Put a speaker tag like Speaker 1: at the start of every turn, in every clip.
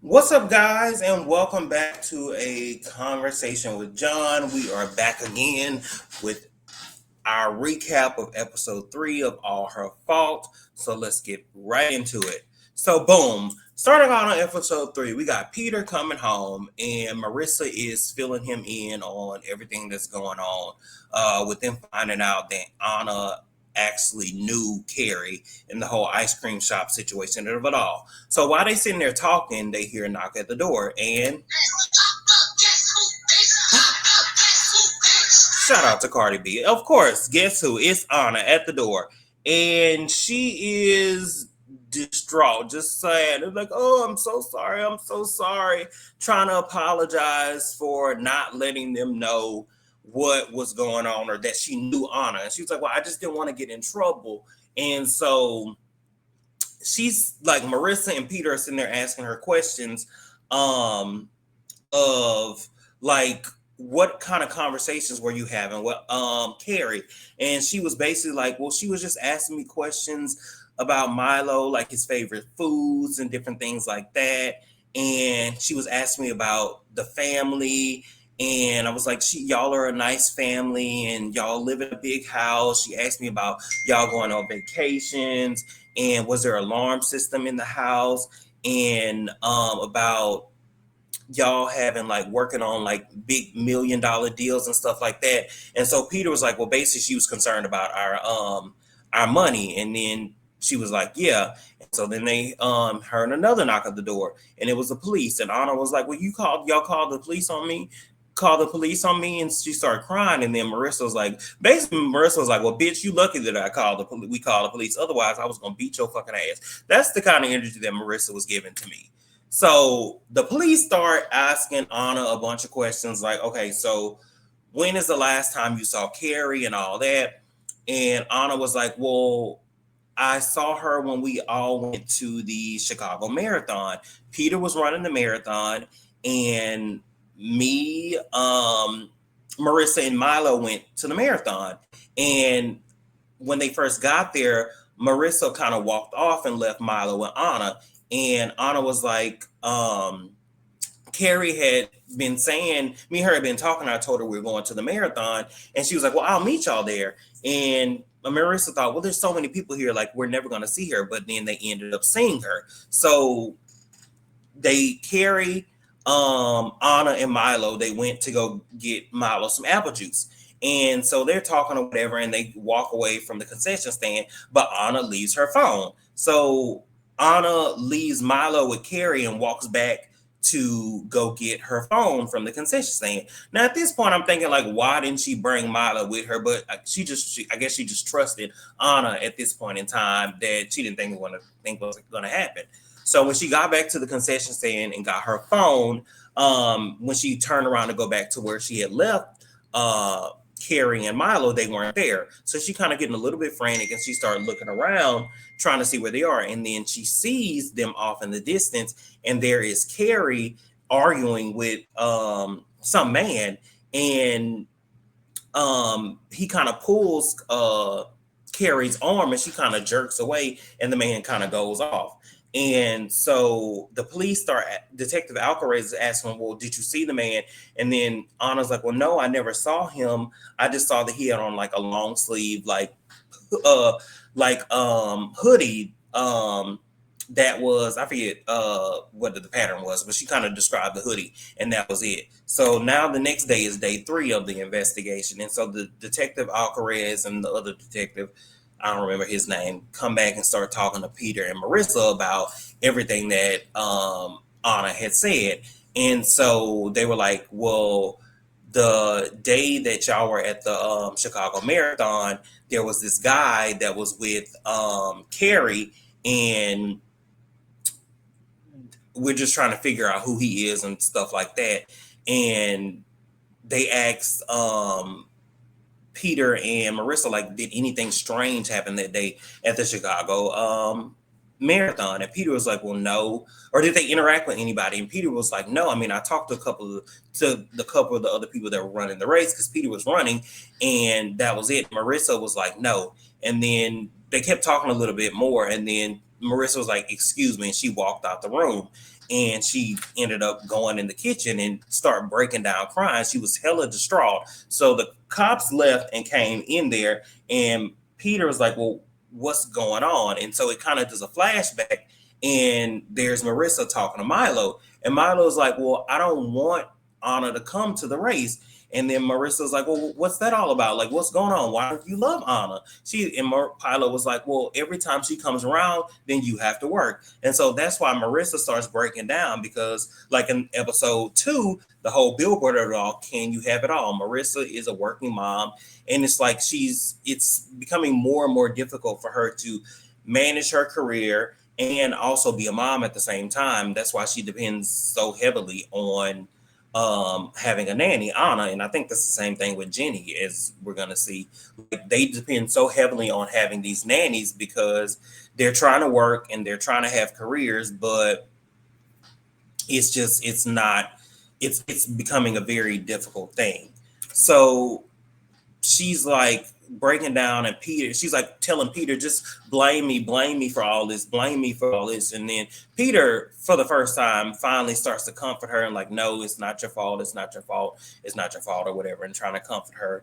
Speaker 1: What's up, guys, and welcome back to a conversation with John. We are back again with our recap of episode 3 of All Her Fault. So let's get right into it. So, boom, starting out on episode 3, we got Peter coming home, and Marissa is filling him in on everything that's going on, with them finding out that Anna actually knew Carrie in the whole ice cream shop situation of it all. So while they sitting there talking, they hear a knock at the door, and shout out to Cardi B. Of course, guess who? It's Anna at the door. And she is distraught, just sad. It's like, oh, I'm so sorry. I'm so sorry. Trying to apologize for not letting them know what was going on or that she knew Anna. And she was like, well, I just didn't want to get in trouble. And so she's like, Marissa and Peter are sitting there asking her questions um of like, what kind of conversations were you having with Carrie? And she was basically like, well, she was just asking me questions about Milo, like his favorite foods and different things like that. And she was asking me about the family. And I was like, y'all are a nice family and y'all live in a big house. She asked me about y'all going on vacations and was there an alarm system in the house, and about y'all having like working on like big $1 million deals and stuff like that. And so Peter was like, well, basically she was concerned about our money. And then she was like, yeah. And so then they heard another knock at the door, and it was the police. And Anna was like, well, y'all called the police on me. Call the police on me. And she started crying. And then Marissa was like, basically Marissa was like, well, bitch, you lucky that we called the police, otherwise I was gonna beat your fucking ass. That's the kind of energy that Marissa was giving to me. So the police start asking Anna a bunch of questions like, okay, so when is the last time you saw Carrie and all that? And Anna was like, well, I saw her when we all went to the Chicago Marathon. Peter was running the marathon, and me, Marissa, and Milo went to the marathon. And when they first got there, Marissa kind of walked off and left Milo and Anna. And Anna was like, Carrie had been saying, me and her had been talking. I told her we were going to the marathon. And she was like, well, I'll meet y'all there. And Marissa thought, well, there's so many people here, like, we're never going to see her. But then they ended up seeing her. So Carrie, Anna, and Milo, they went to go get Milo some apple juice. And so they're talking or whatever, and they walk away from the concession stand, but Anna leaves her phone. So Anna leaves Milo with Carrie and walks back to go get her phone from the concession stand. Now at this point, I'm thinking like, why didn't she bring Milo with her? But I guess she just trusted Anna at this point in time that she didn't think was going to happen. So when she got back to the concession stand and got her phone, when she turned around to go back to where she had left Carrie and Milo, they weren't there. So she kind of getting a little bit frantic, and she started looking around trying to see where they are. And then she sees them off in the distance, and there is Carrie arguing with some man, and he kind of pulls Carrie's arm, and she kind of jerks away, and the man kind of goes off. And so the police start, Detective Alcaraz is asking, well, did you see the man? And then Anna's like, well, no, I never saw him. I just saw that he had on like a long sleeve, uh, hoodie, that was, I forget what the pattern was, but she kind of described the hoodie, and that was it. So now the next day is day 3 of the investigation. And so the Detective Alcaraz and the other detective, I don't remember his name, come back and start talking to Peter and Marissa about everything that Anna had said. And so they were like, well, the day that y'all were at the Chicago Marathon, there was this guy that was with Carrie, and we're just trying to figure out who he is and stuff like that. And they asked Peter and Marissa, like, did anything strange happen that day at the Chicago marathon? And Peter was like, well, no. Or did they interact with anybody? And Peter was like, no. I mean, I talked to the couple of the other people that were running the race, because Peter was running, and that was it. Marissa was like, no. And then they kept talking a little bit more, and then Marissa was like, excuse me, and she walked out the room. and she ended up going in the kitchen and start breaking down crying. She was hella distraught. So the cops left and came in there, and Peter was like, well, what's going on? And so it kind of does a flashback, and there's Marissa talking to Milo, and Milo's like, well, I don't want Anna to come to the race. And then Marissa's like, well, what's that all about? Like, what's going on? Why don't you love Anna? Milo was like, well, every time she comes around, then you have to work. And so that's why Marissa starts breaking down, because like in episode 2, the whole billboard of it all, can you have it all? Marissa is a working mom, and it's like it's becoming more and more difficult for her to manage her career and also be a mom at the same time. That's why she depends so heavily on having a nanny, Anna. And I think that's the same thing with Jenny, as we're gonna see. Like, they depend so heavily on having these nannies because they're trying to work and they're trying to have careers, but it's becoming a very difficult thing. So she's like breaking down, and she's like telling Peter, just blame me for all this, blame me for all this. And then Peter, for the first time, finally starts to comfort her and like, no, it's not your fault, it's not your fault, it's not your fault, or whatever, and trying to comfort her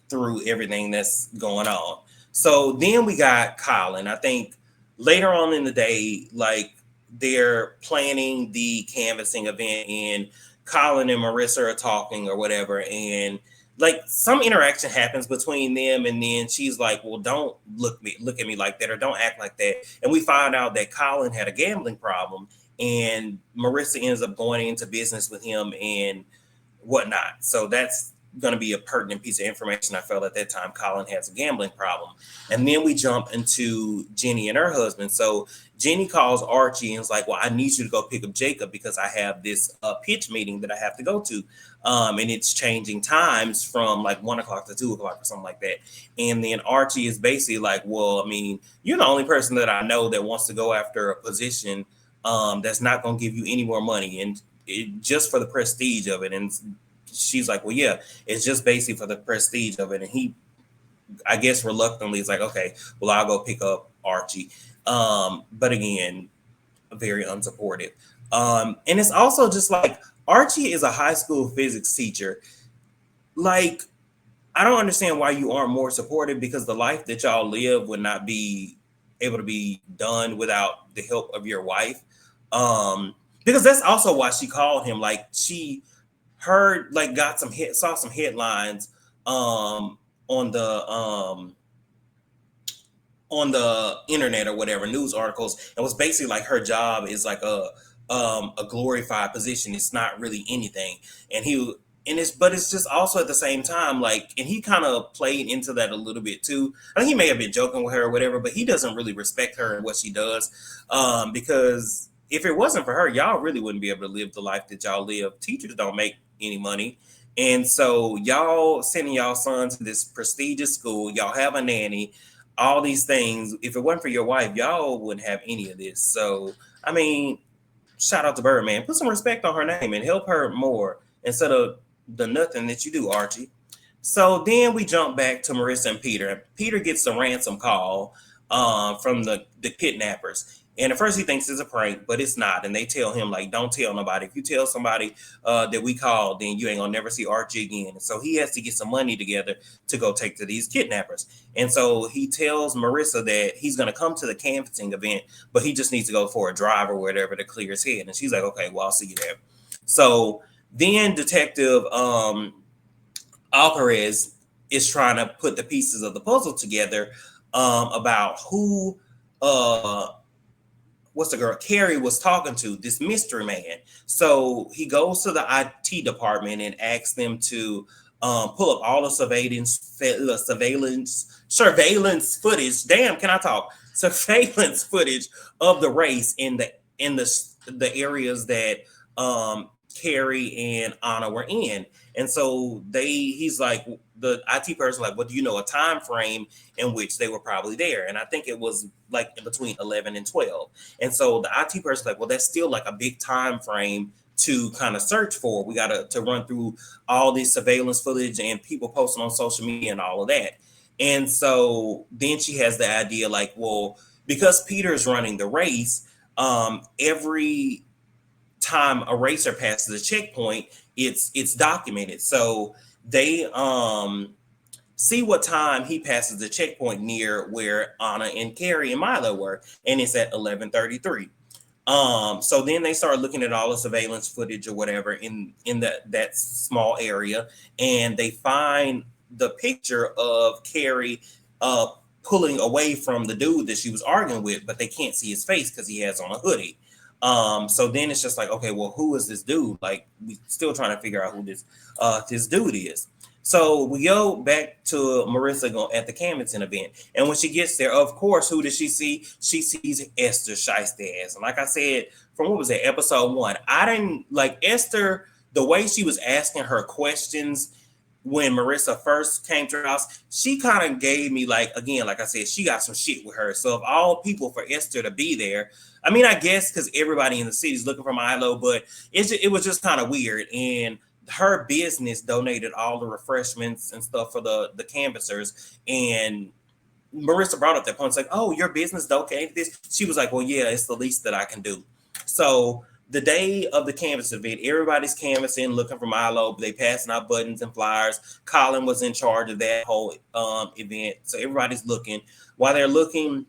Speaker 1: through everything that's going on. So then we got Colin. I think later on in the day, like, they're planning the canvassing event, and Colin and Marissa are talking or whatever, and like some interaction happens between them, and then she's like, well, don't look at me like that, or don't act like that. And we find out that Colin had a gambling problem, and Marissa ends up going into business with him and whatnot. So that's going to be a pertinent piece of information. I felt at that time Colin has a gambling problem. And then we jump into Jenny and her husband. So Jenny calls Archie and is like, well, I need you to go pick up Jacob because I have this pitch meeting that I have to go to. And it's changing times from like 1 o'clock to 2 o'clock or something like that. And then Archie is basically like, well, I mean, you're the only person that I know that wants to go after a position that's not going to give you any more money, and just for the prestige of it. And she's like, well, yeah, it's just basically for the prestige of it. And he, I guess reluctantly, is like, okay, well, I'll go pick up Archie. But again, very unsupportive. And it's also just like, Archie is a high school physics teacher. Like, I don't understand why you aren't more supportive, because the life that y'all live would not be able to be done without the help of your wife. Because that's also why she called him. Like, she heard, like, saw some headlines on the internet or whatever, news articles, and was basically like, her job is like a glorified position. It's not really anything. But it's just also at the same time, like, and he kind of played into that a little bit too. I think he may have been joking with her or whatever, but he doesn't really respect her and what she does. Because if it wasn't for her, y'all really wouldn't be able to live the life that y'all live. Teachers don't make any money. And so y'all sending y'all sons to this prestigious school, y'all have a nanny, all these things. If it wasn't for your wife, y'all wouldn't have any of this. So, I mean, shout out to Birdman. Put some respect on her name and help her more instead of the nothing that you do, Archie. So then we jump back to Marissa and Peter. Peter gets a ransom call from the kidnappers. And at first he thinks it's a prank, but it's not. And they tell him, like, don't tell nobody. If you tell somebody that we called, then you ain't gonna never see Archie again. And so he has to get some money together to go take to these kidnappers. And so he tells Marissa that he's gonna come to the canvassing event, but he just needs to go for a drive or whatever to clear his head. And she's like, okay, well, I'll see you there. So then Detective Alcarez is trying to put the pieces of the puzzle together about who what's the girl Carrie was talking to, this mystery man. So he goes to the IT department and asks them to pull up all the surveillance footage. Damn, can I talk? Surveillance footage of the race in the areas that Carrie and Anna were in. And so he's like, the IT person, like, what do you know, a time frame in which they were probably there? And I think it was like in between 11 and 12. And so the IT person, like, well, that's still like a big time frame to kind of search for. We got to run through all this surveillance footage and people posting on social media and all of that. And so then she has the idea, like, well, because Peter's running the race, every time a racer passes a checkpoint, it's documented. So they see what time he passes the checkpoint near where Anna and Carrie and Milo were, and it's at 11:33. So then they start looking at all the surveillance footage or whatever in that small area, and they find the picture of Carrie uh pulling away from the dude that she was arguing with, but they can't see his face because he has on a hoodie. So then it's just like, okay, well, who is this dude? Like, we still trying to figure out who this dude is. So we go back to Marissa at the Camden event. And when she gets there, of course, who does she see? She sees Esther Shiesty. And like I said, from what was it, episode 1, I didn't like Esther, the way she was asking her questions when Marissa first came to her house. She kind of gave me, like, again, like I said, she got some shit with her. So of all people for Esther to be there, I mean, I guess because everybody in the city is looking for Milo, but it was just kind of weird. And her business donated all the refreshments and stuff for the canvassers. And Marissa brought up that point. It's like, oh, your business donated this? She was like, well, yeah, it's the least that I can do. So the day of the canvas event, everybody's canvassing, looking for Milo. They passing out buttons and flyers. Colin was in charge of that whole event. So everybody's looking. While they're looking,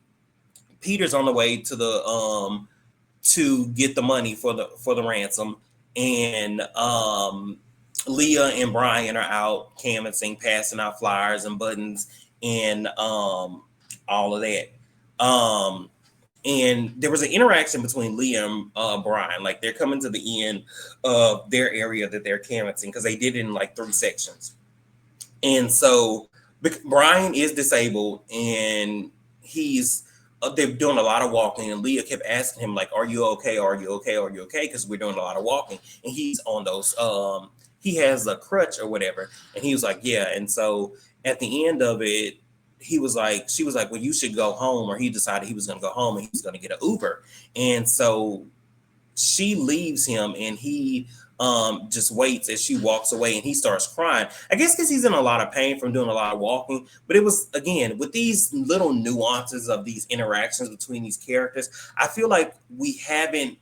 Speaker 1: Peter's on the way to get the money for the ransom, and Leah and Brian are out canvassing, passing out flyers and buttons, and all of that. And there was an interaction between Leah and Brian. Like, they're coming to the end of their area that they're canvassing because they did it in like 3 sections. And so Brian is disabled, and they're doing a lot of walking, and Leah kept asking him, like, are you okay? Are you okay? Are you okay? Because we're doing a lot of walking. And he's on those, he has a crutch or whatever. And he was like, yeah. And so at the end of it, she was like, well, you should go home. Or he decided he was going to go home and he was going to get an Uber. And so she leaves him, and he just waits as she walks away, and he starts crying. I guess because he's in a lot of pain from doing a lot of walking. But it was, again, with these little nuances of these interactions between these characters, I feel like we haven't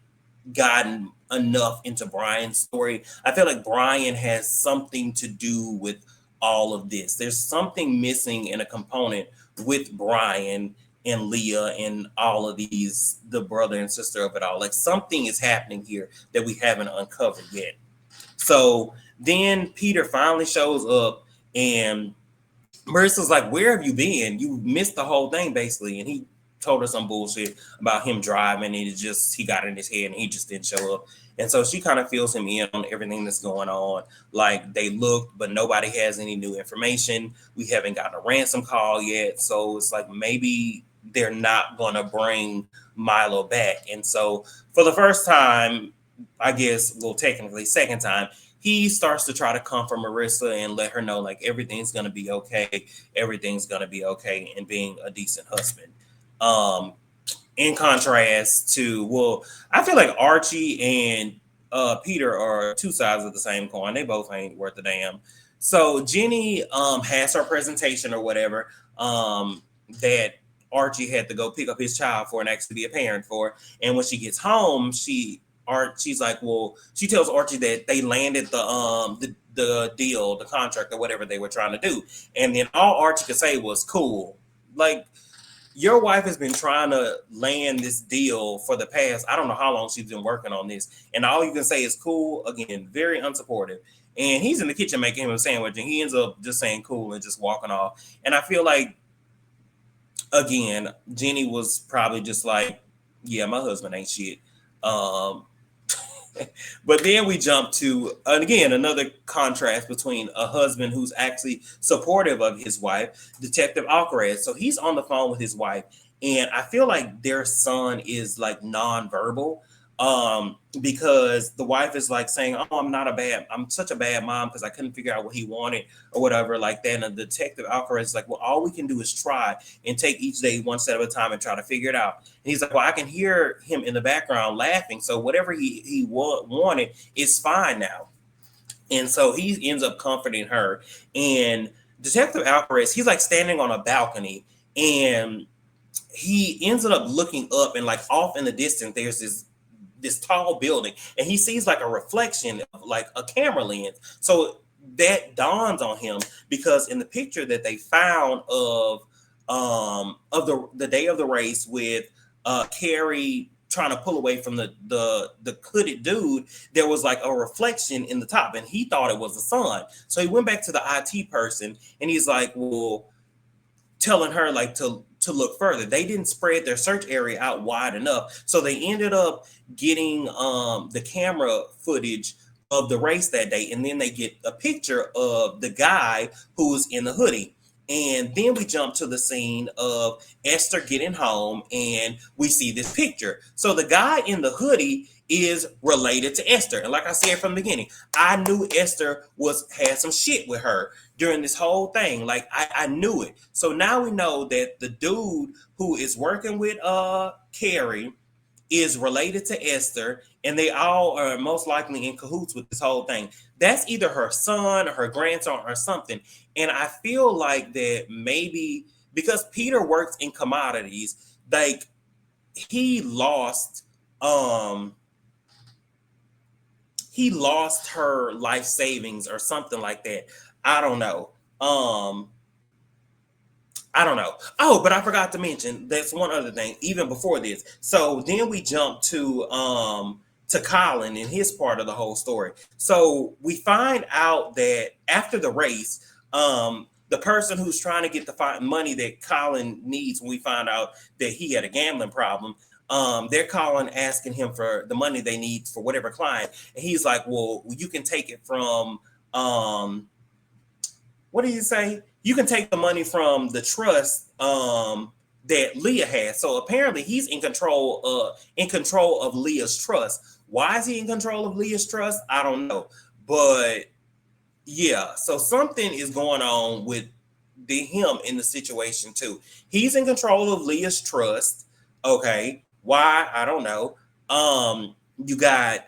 Speaker 1: gotten enough into Brian's story. I feel like Brian has something to do with all of this. There's something missing in a component with Brian and Leah and all of these, the brother and sister of it all. Like, something is happening here that we haven't uncovered yet. So then Peter finally shows up, and Marissa's like, where have you been? You missed the whole thing, basically. And he told her some bullshit about him driving, and he got in his head and he just didn't show up. And so she kind of fills him in on everything that's going on. Like, they looked, but nobody has any new information. We haven't gotten a ransom call yet. So it's like, maybe they're not going to bring Milo back. And so for the first time, I guess, well, technically second time, he starts to try to comfort Marissa and let her know, like, everything's going to be okay. Everything's going to be okay, and being a decent husband. In contrast to, well, I feel like Archie and Peter are 2 sides of the same coin. They both ain't worth a damn. So Jenny has her presentation or whatever that Archie had to go pick up his child for and actually be a parent for. And when she gets home, she's like, well, she tells Archie that they landed the deal, the contract or whatever they were trying to do. And then all Archie could say was, cool. Like, your wife has been trying to land this deal for the past, I don't know how long she's been working on this. And all you can say is cool. Again, very unsupportive. And he's in the kitchen making him a sandwich, and he ends up just saying cool and just walking off. And I feel like, again, Jenny was probably just like, yeah, my husband ain't shit. But then we jump to, and again, another contrast between a husband who's actually supportive of his wife, Detective Alcaraz. So he's on the phone with his wife, and I feel like their son is like nonverbal, because the wife is like saying, oh, I'm such a bad mom because I couldn't figure out what he wanted or whatever like that. And the Detective Alcaraz is like, well, all we can do is try and take each day one step at a time and try to figure it out. And he's like, well, I can hear him in the background laughing. So whatever he wanted is fine now. And so he ends up comforting her. And Detective Alcaraz, he's like standing on a balcony, and he ends up looking up, and like off in the distance there's this tall building, and he sees like a reflection of like a camera lens. So that dawns on him, because in the picture that they found of the day of the race, with Carrie trying to pull away from the hooded dude, there was like a reflection in the top, and he thought it was the sun. So he went back to the IT person, and he's like, well, telling her like to look further. They didn't spread their search area out wide enough, so they ended up getting the camera footage of the race that day, and then they get a picture of the guy who was in the hoodie. And then we jump to the scene of Esther getting home, and we see this picture. So the guy in the hoodie is related to Esther. And like I said from the beginning, I knew Esther had some shit with her during this whole thing. Like I knew it. So now we know that the dude who is working with Carrie is related to Esther, and they all are most likely in cahoots with this whole thing. That's either her son or her grandson or something. And I feel like that maybe because Peter works in commodities, like he lost um her life savings or something like that. I don't know. I don't know. Oh, but I forgot to mention that's one other thing, even before this. So then we jump to Colin and his part of the whole story. So we find out that after the race, the person who's trying to get the money that Colin needs, when we find out that he had a gambling problem, they're calling asking him for the money they need for whatever client. And he's like, well, you can take it from what did you say? You can take the money from the trust that Leah has. So apparently he's in control of Leah's trust. Why is he in control of Leah's trust? I don't know. But yeah, so something is going on with him in the situation too. He's in control of Leah's trust. Okay. Why? I don't know. You got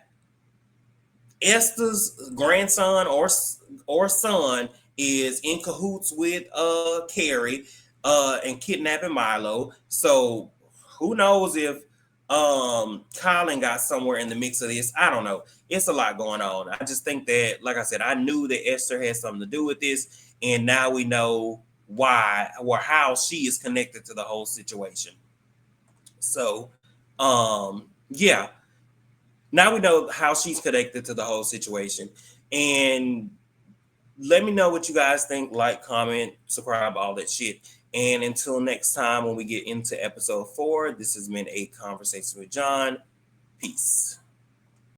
Speaker 1: Esther's grandson or son is in cahoots with Carrie and kidnapping Milo. So who knows if Colin got somewhere in the mix of this. I don't know. It's a lot going on. I just think that, like I said, I knew that Esther had something to do with this, and now we know why or how she is connected to the whole situation. So yeah, now we know how she's connected to the whole situation. And let me know what you guys think. Like, comment, subscribe, all that shit. And until next time, when we get into episode 4, this has been A Conversation with John. Peace.